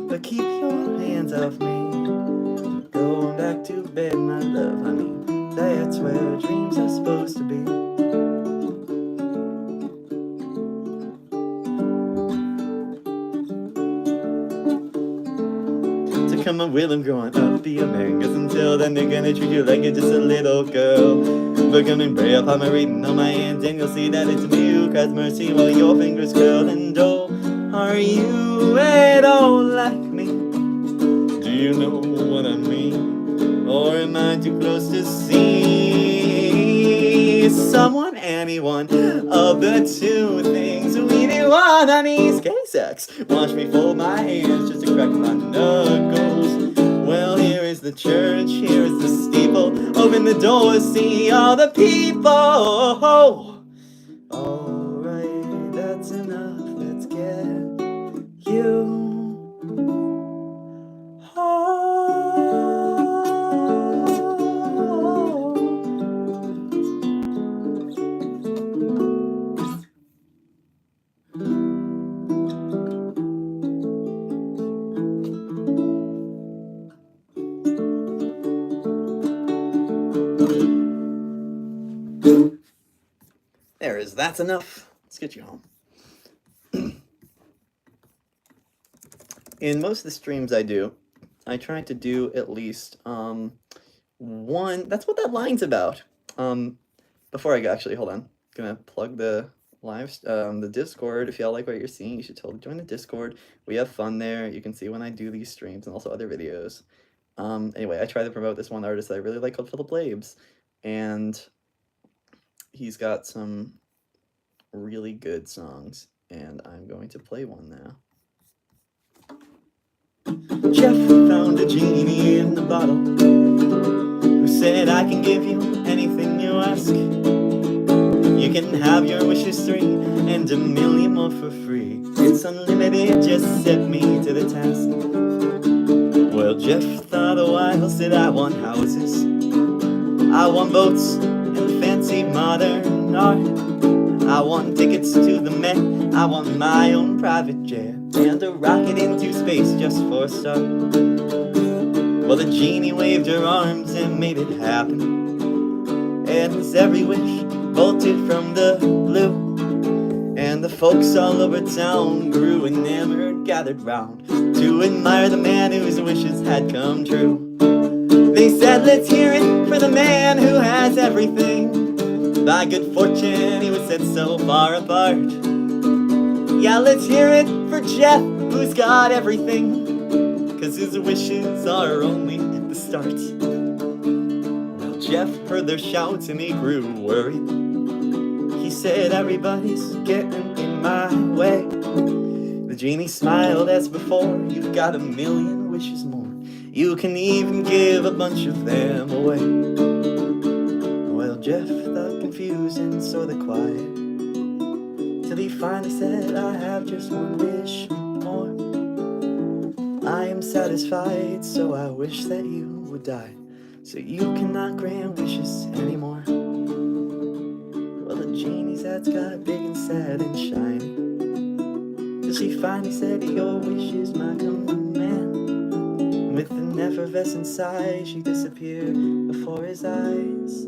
but keep your hands off me. Going back to bed, my love, honey, that's where dreams are supposed to be. Come on, will I'm growing up, be a man, cause until then they're gonna treat you like you're just a little girl. But come and pray upon my reading on my hands, and you'll see that it's me who cries mercy while your fingers curl. And oh, are you at all like me? Do you know what I mean? Or am I too close to see someone, anyone of the two things we do on our knees? K-sex, watch me fold my hands just to crack my knuckles. Well, here is the church, here is the steeple. Open the door, see all the people. Alright, that's enough, let's get you There is, that's enough. Let's get you home. In most of the streams I do, I try to do at least one. That's what that line's about. Before I go, actually, hold on. Gonna plug the live, the Discord. If y'all like what you're seeing, you should totally join the Discord. We have fun there. You can see when I do these streams and also other videos. Anyway, I try to promote this one artist that I really like called Philip Labes, and he's got some really good songs, and I'm going to play one now. Jeff found a genie in the bottle who said, I can give you anything you ask. You can have your wishes 3 and a million more for free. It's unlimited, just set me to the task. Well, Jeff thought a while, said I want houses, I want boats and fancy modern art. I want tickets to the Met, I want my own private jet, and a rocket into space just for a start. Well, the genie waved her arms and made it happen, and his every wish bolted from the blue. And the folks all over town grew enamored, gathered round to admire the man whose wishes had come true. They said, let's hear it for the man who has everything. By good fortune he was set so far apart. Yeah, let's hear it for Jeff, who's got everything, 'cause his wishes are only at the start. Well, Jeff heard their shouts and he grew worried. He said, everybody's getting in my way. The genie smiled as before, you've got a million wishes more. You can even give a bunch of them away. Well, Jeff thought confused and so the quiet, till he finally said, I have just one wish more. I am satisfied, so I wish that you would die, so you cannot grant wishes anymore. Well, the genie's eyes got big and sad and shiny, till she finally said, your wish is my command. With an effervescent sigh, she disappeared before his eyes,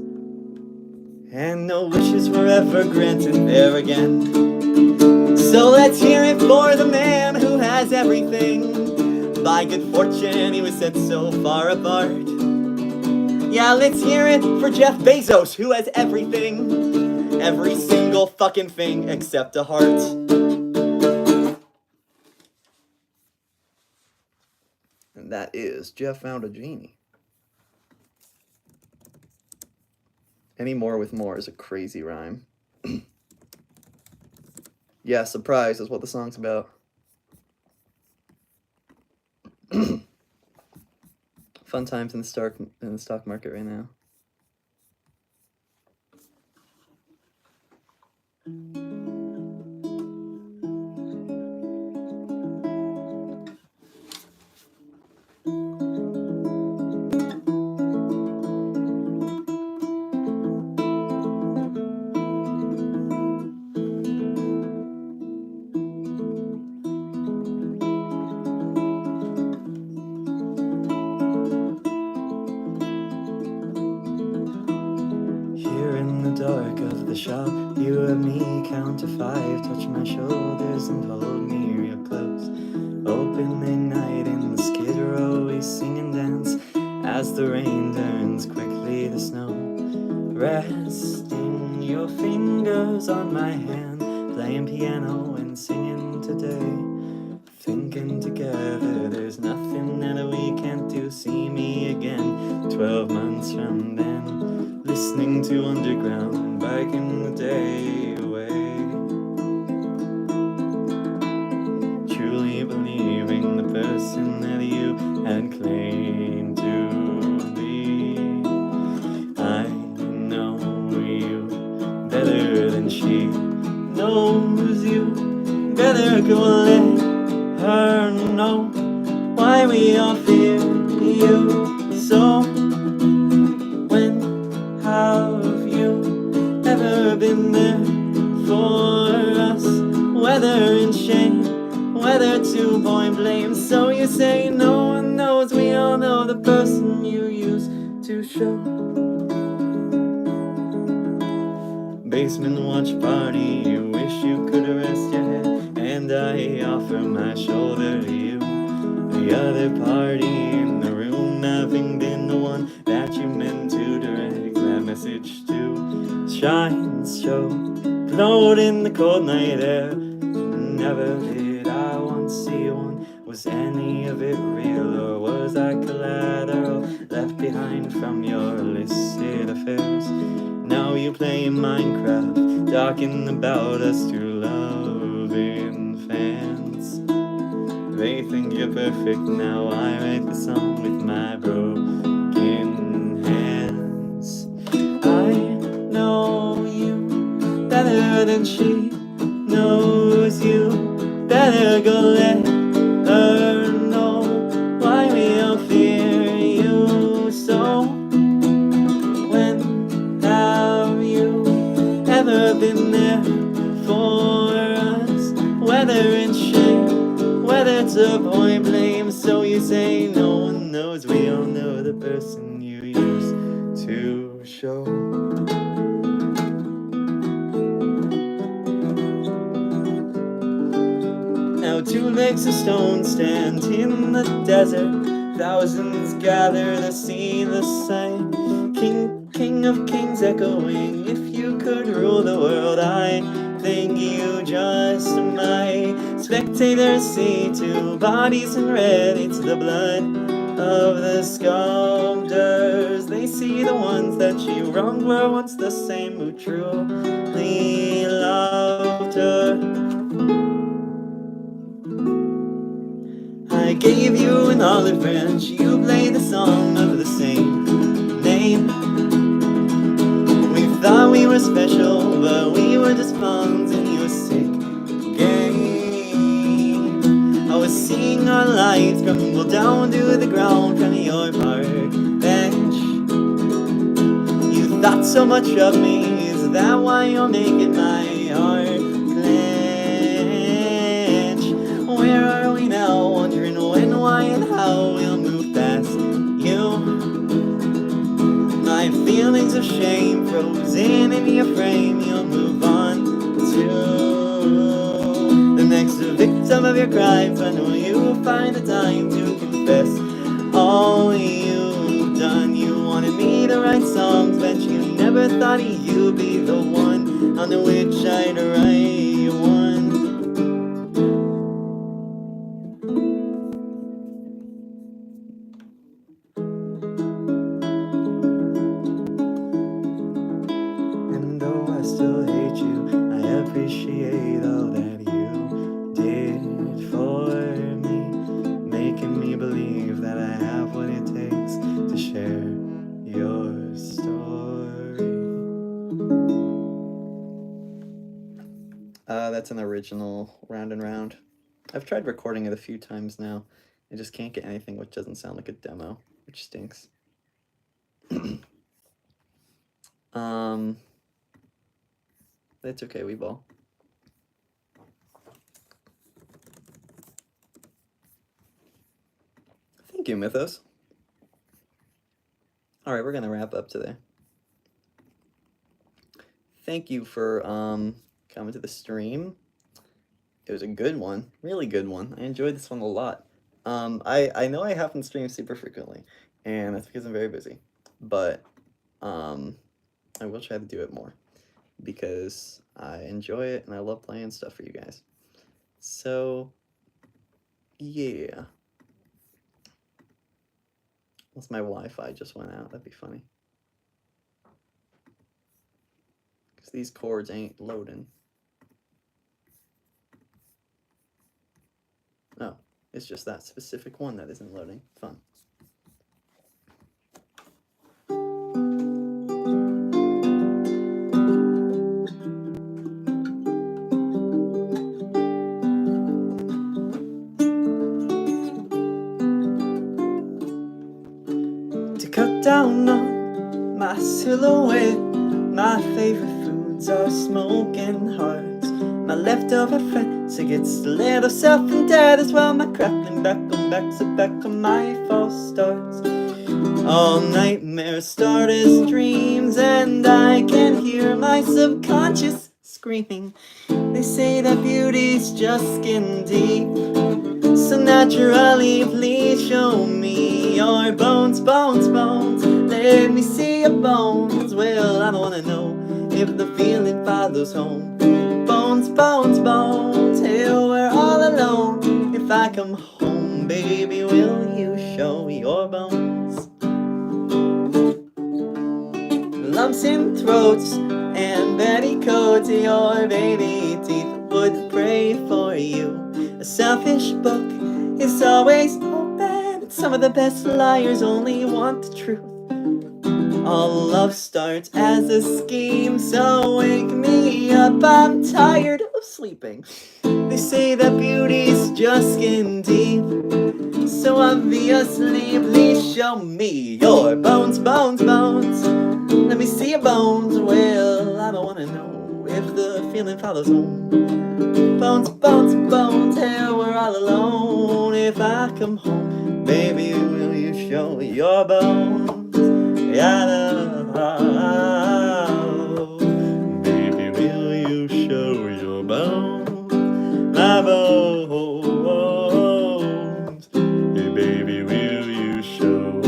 and no wishes were ever granted there again. So let's hear it for the man who has everything. By good fortune he was set so far apart. Yeah, let's hear it for Jeff Bezos, who has everything. Every single fucking thing except a heart. And that is Jeff Found a Genie. Any more with more is a crazy rhyme. Yeah, surprise is what the song's about. Fun times in the stock market right now. Dark of the shop, you and me count to 5, touch my shoulders and hold me real close. Open midnight in the Skid Row, we sing and dance as the rain turns quickly to snow. Resting your fingers on my hand, playing piano and singing today. Thinking together there's nothing that we can't do. See me again 12 months from then, listening to Underground, biking the day away. Truly believing the person that you had claimed to be. I know you better than she knows you. Better go let her know why we all fear you so. When have you ever been there for us? Whether in shame, whether to point blame. So you say no one knows, we all know the person you used to show. Basement watch party, you wish you could rest your head, and I offer my shoulder to you. The other party in the room, having been the one that you meant to direct that message to, shines so glowed in the cold night air. Never did I once see one. Was any of it real, or was I collateral left behind from your illicit affairs? Now you play Minecraft, talking about us two loving fans. They think you're perfect, now I write the song with my broken hands. I know you she knows you, better go let her know why we all fear you so. When have you ever been there for us? Whether in shame, whether to point blame, so you say no one knows. We all know the person you used to show. Now 2 legs of stone stand in the desert. Thousands gather to see the sight. King of kings echoing, if you could rule the world, I think you just might. Spectators see 2 bodies in red, it's the blood of the sculptors. They see the ones that she wronged were once the same who truly loved her. I gave you an olive branch, you played the song of the same name. We thought we were special, but we were just pawns in your sick game. I was seeing our lives crumble down to the ground from your park bench. You thought so much of me, is that why you're making my heart clench? Where are we now, wondering when, why, and how we'll move past you? My feelings of shame frozen in your frame, you'll move on to the next victim of your crimes. I know you'll find the time to confess all you've done. You wanted me to write songs, but you never thought you'd be the one on which I'd write one. And though I still hate you, I appreciate all that you did for me, making me believe that I have what it takes to share your story. That's an original Round and Round. I've tried recording it a few times now. I just can't get anything which doesn't sound like a demo, which stinks. It's okay, we ball. Thank you, Mythos. Alright, we're gonna wrap up today. Thank you for coming to the stream. It was a good one, really good one. I enjoyed this one a lot. I know I haven't streamed super frequently, and that's because I'm very busy. But I will try to do it more because I enjoy it and I love playing stuff for you guys. So yeah. Unless my Wi-Fi just went out, that'd be funny. Because these chords ain't loading. No, it's just that specific one that isn't loading. Fun. To cut down on my silhouette, my favorite foods are smoking hearts. My leftover friends, it gets a little self-indebted as well. My crackling back to back on my false starts. All nightmares start as dreams, and I can hear my subconscious screaming. They say that beauty's just skin deep, so naturally please show me your bones, bones, bones. Let me see your bones. Well, I don't wanna know if the feeling follows home. Bones, bones, bones, till we're all alone. If I come home, baby, will you show your bones? Lumps in throats and petticoats, your baby teeth would pray for you. A selfish book is always open. Some of the best liars only want the truth. All love starts as a scheme, so wake me up, I'm tired of sleeping. They say that beauty's just skin deep, so obviously please show me your bones, bones, bones. Let me see your bones. Well, I don't wanna know if the feeling follows home. Bones, bones, bones, here we're all alone. If I come home, baby, will you show your bones? Baby, will you show your bones? My bones. Hey, baby, will you show?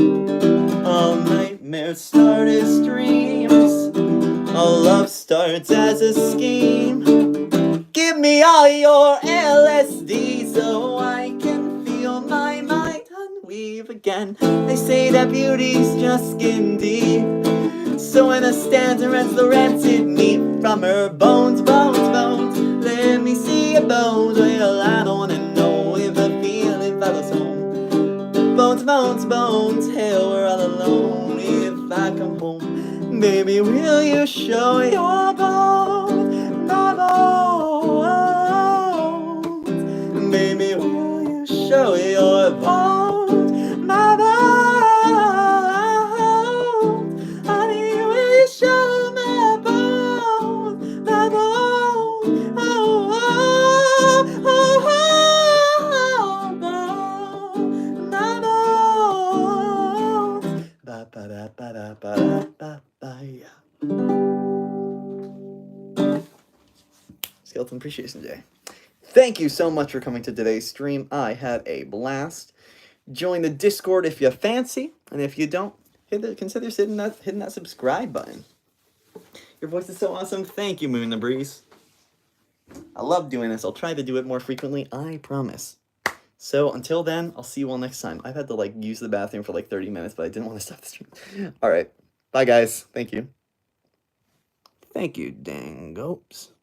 All nightmares start as dreams. All love starts as a scheme. Give me all your LSD so I can feel my mind unweave again. They say that beauty's just skin deep, so when a stanza rents the rancid meat from her bones, bones, bones. Let me see your bones. Well, I don't wanna know if the feeling follows home. Bones, bones, bones, hell, we're all alone. If I come home, baby, will you show your bones? My bones. Baby, will you show your bones? My bones. Honey, will you show my bones? My bones. Oh, oh, oh, oh, bones. My bones. Ba ba da ba da ba da ba ba yeah. Skeleton Appreciation Day. Thank you so much for coming to today's stream. I had a blast. Join the Discord if you fancy, and if you don't, consider hitting that subscribe button. Your voice is so awesome. Thank you, Moon the Breeze. I love doing this. I'll try to do it more frequently, I promise. So until then, I'll see you all next time. I've had to use the bathroom for 30 minutes, but I didn't want to stop the stream. All right. Bye, guys. Thank you. Thank you, dang goats.